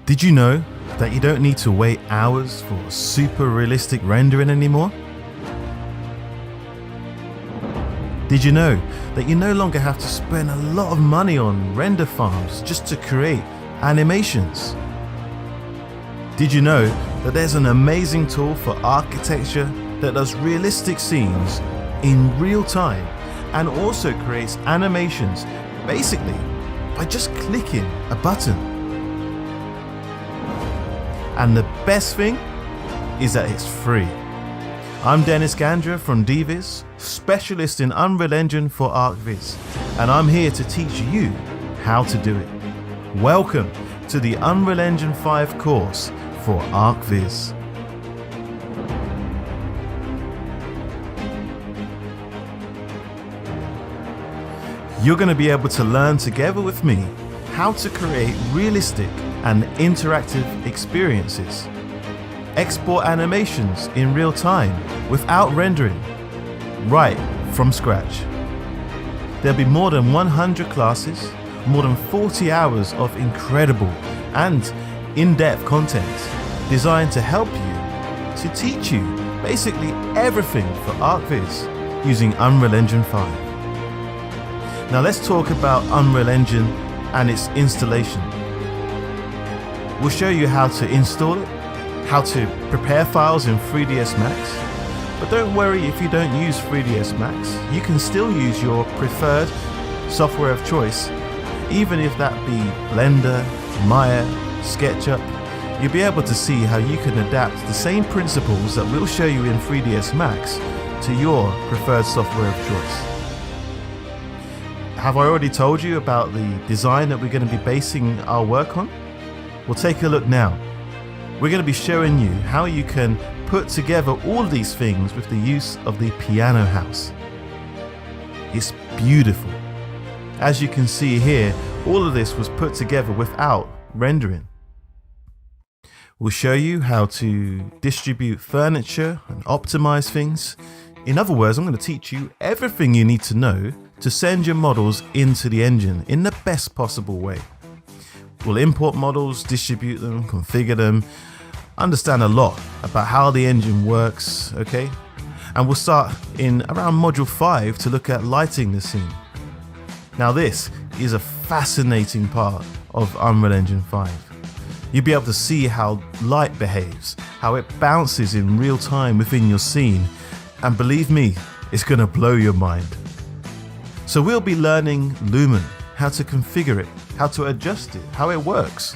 Did you know that you don't need to wait hours for super realistic rendering anymore? Did you know that you no longer have to spend a lot of money on render farms just to create animations? Did you know that there's an amazing tool for architecture that does realistic scenes in real time and also creates animations basically by just clicking a button? And the best thing is that it's free. I'm Dennis Gandra from Dviz, specialist in Unreal Engine for Archviz, and I'm here to teach you how to do it. Welcome to the Unreal Engine 5 course for Archviz. You're going to be able to learn together with me how to create realistic and interactive experiences. Export animations in real time without rendering, right from scratch. There'll be more than 100 classes, more than 40 hours of incredible and in-depth content designed to help you, to teach you basically everything for Archviz using Unreal Engine 5. Now let's talk about Unreal Engine and its installation. We'll show you how to install it, how to prepare files in 3ds Max. But don't worry if you don't use 3ds Max, you can still use your preferred software of choice, even if that be Blender, Maya, SketchUp. You'll be able to see how you can adapt the same principles that we'll show you in 3ds Max to your preferred software of choice. Have I already told you about the design that we're going to be basing our work on? Well, take a look now. We're going to be showing you how you can put together all these things with the use of the piano house. It's beautiful. As you can see here, all of this was put together without rendering. We'll show you how to distribute furniture and optimize things. In other words, I'm going to teach you everything you need to know to send your models into the engine in the best possible way. We'll import models, distribute them, configure them, understand a lot about how the engine works, okay? And we'll start in around module 5 to look at lighting the scene. Now this is a fascinating part of Unreal Engine 5. You'll be able to see how light behaves, how it bounces in real time within your scene, and believe me, it's gonna blow your mind. So we'll be learning Lumen, how to configure it, how to adjust it, how it works.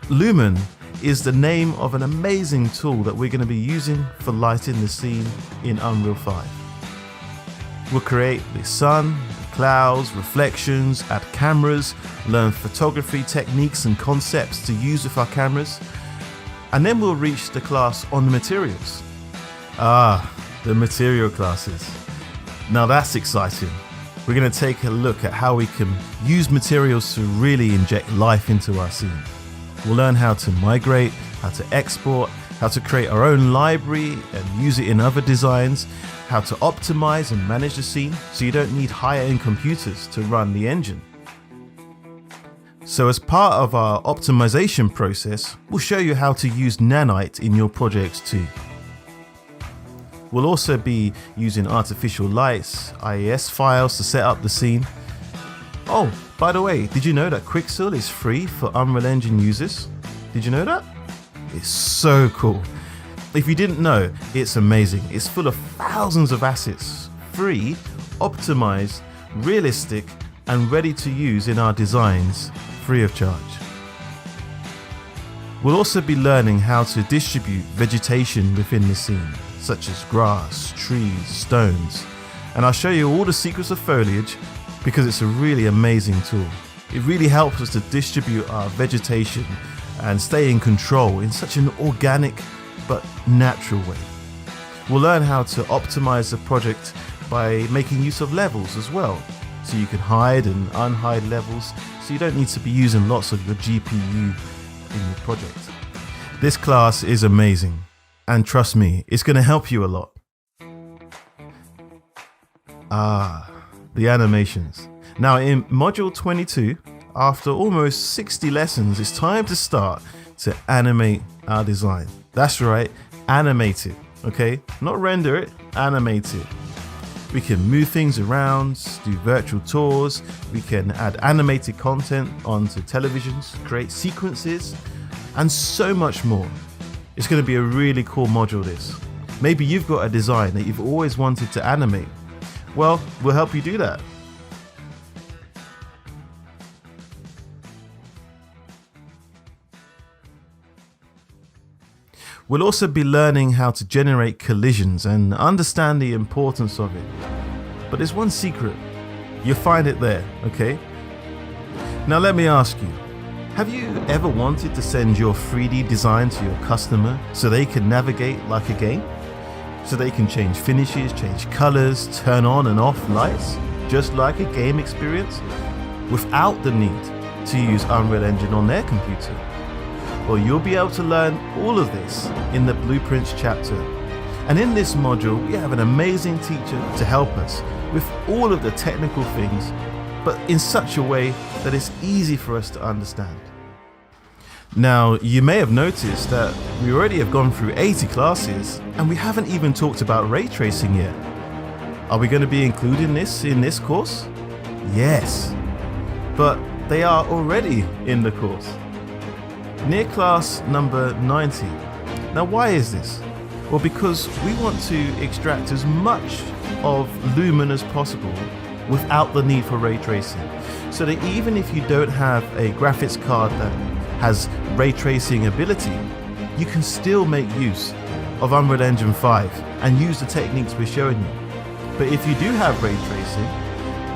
Lumen is the name of an amazing tool that we're going to be using for lighting the scene in Unreal 5. We'll create the sun, the clouds, reflections, add cameras, learn photography techniques and concepts to use with our cameras, and then we'll reach the class on the materials. The material classes. Now that's exciting. We're going to take a look at how we can use materials to really inject life into our scene. We'll learn how to migrate, how to export, how to create our own library and use it in other designs, how to optimize and manage the scene so you don't need higher-end computers to run the engine. So as part of our optimization process, we'll show you how to use Nanite in your projects too. We'll also be using artificial lights, IES files to set up the scene. Oh, by the way, did you know that Quixel is free for Unreal Engine users? Did you know that? It's so cool. If you didn't know, it's amazing. It's full of thousands of assets, free, optimized, realistic, and ready to use in our designs, free of charge. We'll also be learning how to distribute vegetation within the scene, such as grass, trees, stones, and I'll show you all the secrets of foliage because it's a really amazing tool. It really helps us to distribute our vegetation and stay in control in such an organic but natural way. We'll learn how to optimize the project by making use of levels as well, so you can hide and unhide levels, so you don't need to be using lots of your GPU in your project. This class is amazing. And trust me, it's going to help you a lot. The animations. Now in module 22, after almost 60 lessons, it's time to start to animate our design. That's right, animate it, okay? Not render it, animate it. We can move things around, do virtual tours, we can add animated content onto televisions, create sequences, and so much more. It's going to be a really cool module, this. Maybe you've got a design that you've always wanted to animate. Well, we'll help you do that. We'll also be learning how to generate collisions and understand the importance of it. But there's one secret. You'll find it there, okay? Now let me ask you, have you ever wanted to send your 3D design to your customer so they can navigate like a game? So they can change finishes, change colors, turn on and off lights, just like a game experience, without the need to use Unreal Engine on their computer? Well, you'll be able to learn all of this in the Blueprints chapter. And in this module, we have an amazing teacher to help us with all of the technical things, but in such a way that it's easy for us to understand. Now, you may have noticed that we already have gone through 80 classes and we haven't even talked about ray tracing yet. Are we going to be including this in this course? Yes, but they are already in the course. Near class number 90. Now why is this? Well, because we want to extract as much of Lumen as possible without the need for ray tracing. So that even if you don't have a graphics card that has ray tracing ability, you can still make use of Unreal Engine 5 and use the techniques we're showing you. But if you do have ray tracing,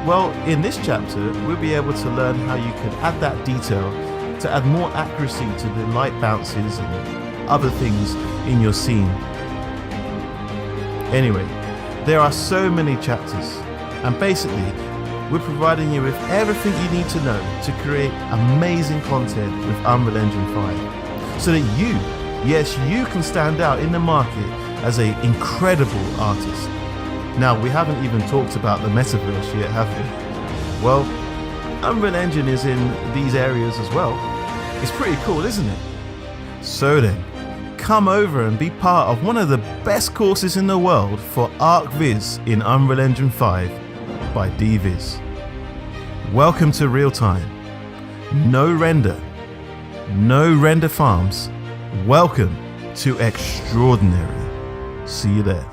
well, in this chapter, we'll be able to learn how you can add that detail to add more accuracy to the light bounces and other things in your scene. Anyway, there are so many chapters, and basically we're providing you with everything you need to know to create amazing content with Unreal Engine 5, so that you, yes, you can stand out in the market as an incredible artist. Now, we haven't even talked about the Metaverse yet, have we? Well, Unreal Engine is in these areas as well. It's pretty cool, isn't it? So then, come over and be part of one of the best courses in the world for Archviz in Unreal Engine 5 by Dviz. Welcome to real time. No render farms. Welcome to extraordinary. See you there.